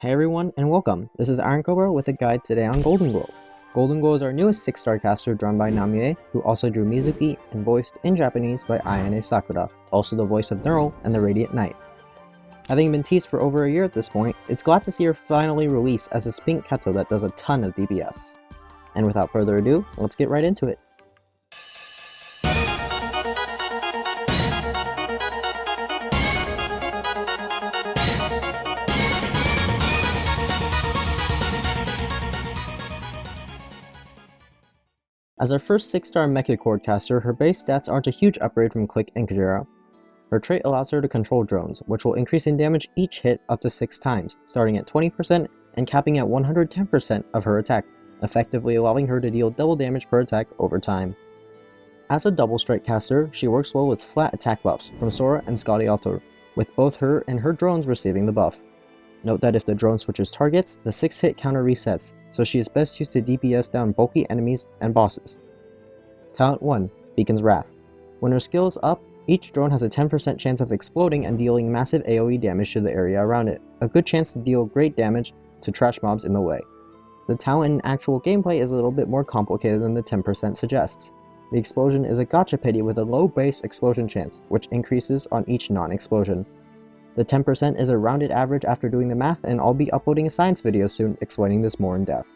Hey everyone, and welcome. This is arknights with a guide today on Goldenglow. Goldenglow is our newest 6-star caster drawn by Namie, who also drew Mizuki and voiced in Japanese by Ayane Sakura, also the voice of Neural and the Radiant Knight. Having been teased for over a year at this point, it's glad to see her finally released as a Spink Kato that does a ton of DPS. And without further ado, let's get right into it. As our first 6-star Mecha Core caster, her base stats aren't a huge upgrade from Click and Kajira. Her trait allows her to control drones, which will increase in damage each hit up to 6 times, starting at 20% and capping at 110% of her attack, effectively allowing her to deal double damage per attack over time. As a double strike caster, she works well with flat attack buffs from Sora and Scotty Altor, with both her and her drones receiving the buff. Note that if the drone switches targets, the 6-hit counter resets, so she is best used to DPS down bulky enemies and bosses. Talent 1, Beacon's Wrath. When her skill is up, each drone has a 10% chance of exploding and dealing massive AoE damage to the area around it, a good chance to deal great damage to trash mobs in the way. The talent in actual gameplay is a little bit more complicated than the 10% suggests. The explosion is a gotcha pity with a low base explosion chance, which increases on each non-explosion. The 10% is a rounded average after doing the math, and I'll be uploading a science video soon explaining this more in depth.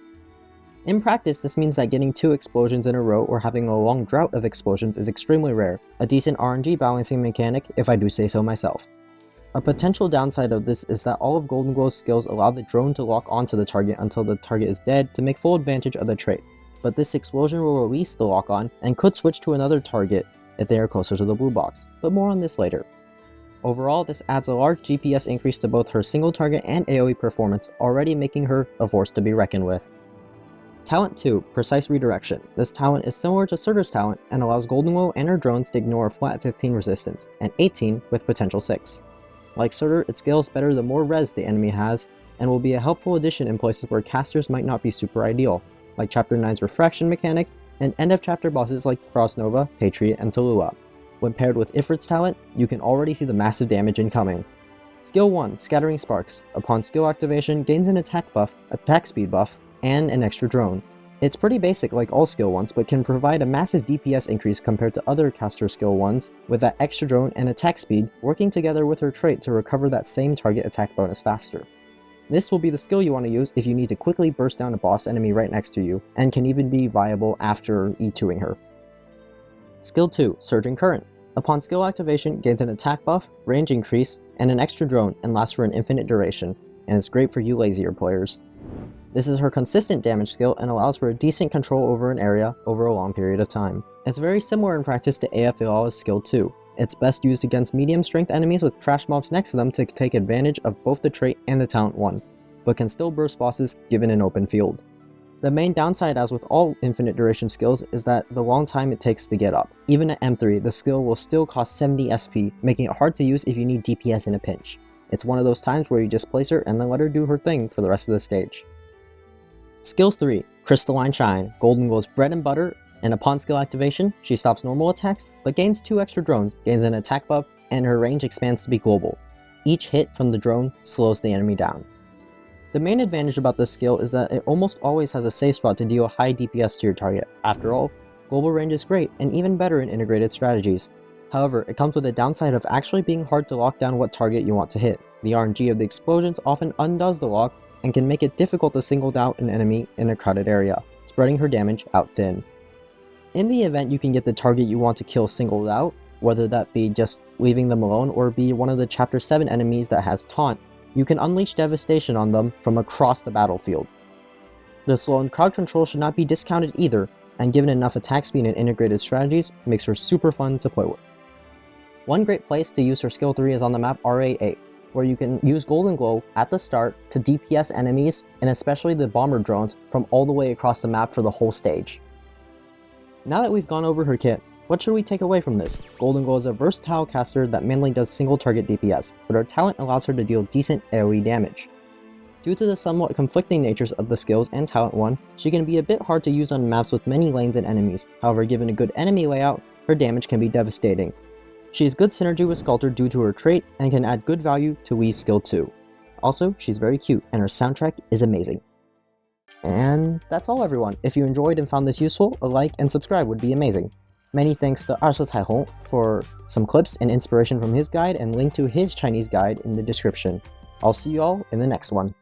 In practice, this means that getting 2 explosions in a row or having a long drought of explosions is extremely rare, a decent RNG balancing mechanic if I do say so myself. A potential downside of this is that all of Goldenglow's skills allow the drone to lock onto the target until the target is dead to make full advantage of the trait, but this explosion will release the lock on and could switch to another target if they are closer to the blue box, but more on this later. Overall, this adds a large DPS increase to both her single target and AoE performance, already making her a force to be reckoned with. Talent 2, Precise Redirection. This talent is similar to Surtur's talent and allows Goldenglow and her drones to ignore a flat 15 resistance, and 18 with potential 6. Like Surtur, it scales better the more res the enemy has, and will be a helpful addition in places where casters might not be super ideal, like Chapter 9's Refraction mechanic, and end of chapter bosses like Frost Nova, Patriot, and Tallulah. When paired with Ifrit's talent, you can already see the massive damage incoming. Skill 1, Scattering Sparks. Upon skill activation, gains an attack buff, attack speed buff, and an extra drone. It's pretty basic like all skill 1s, but can provide a massive DPS increase compared to other caster skill 1s, with that extra drone and attack speed working together with her trait to recover that same target attack bonus faster. This will be the skill you want to use if you need to quickly burst down a boss enemy right next to you, and can even be viable after E2ing her. Skill 2, Surging Current. Upon skill activation, gains an attack buff, range increase, and an extra drone, and lasts for an infinite duration, and is great for you lazier players. This is her consistent damage skill and allows for a decent control over an area over a long period of time. It's very similar in practice to AFL's skill 2. It's best used against medium strength enemies with trash mobs next to them to take advantage of both the trait and the talent 1, but can still burst bosses given an open field. The main downside, as with all infinite duration skills, is that the long time it takes to get up. Even at M3, the skill will still cost 70 SP, making it hard to use if you need DPS in a pinch. It's one of those times where you just place her and then let her do her thing for the rest of the stage. Skill 3, Crystalline Shine. Goldenglow's bread and butter, and upon skill activation, she stops normal attacks, but gains 2 extra drones, gains an attack buff, and her range expands to be global. Each hit from the drone slows the enemy down. The main advantage about this skill is that it almost always has a safe spot to deal high DPS to your target. After all, global range is great, and even better in integrated strategies. However, it comes with a downside of actually being hard to lock down what target you want to hit. The RNG of the explosions often undoes the lock, and can make it difficult to single out an enemy in a crowded area, spreading her damage out thin. In the event you can get the target you want to kill singled out, whether that be just leaving them alone or be one of the Chapter 7 enemies that has taunt, you can unleash devastation on them from across the battlefield. The slow and crowd control should not be discounted either, and given enough attack speed and integrated strategies, makes her super fun to play with. One great place to use her skill 3 is on the map RA8, where you can use Goldenglow at the start to DPS enemies, and especially the bomber drones, from all the way across the map for the whole stage. Now that we've gone over her kit, what should we take away from this? Goldenglow is a versatile caster that mainly does single target DPS, but her talent allows her to deal decent AoE damage. Due to the somewhat conflicting natures of the skills and talent 1, she can be a bit hard to use on maps with many lanes and enemies. However, given a good enemy layout, her damage can be devastating. She has good synergy with Sculptor due to her trait, and can add good value to Wii's skill 2. Also, she's very cute, and her soundtrack is amazing. And that's all, everyone. If you enjoyed and found this useful, a like and subscribe would be amazing. Many thanks to 二色彩虹 for some clips and inspiration from his guide, and link to his Chinese guide in the description. I'll see you all in the next one.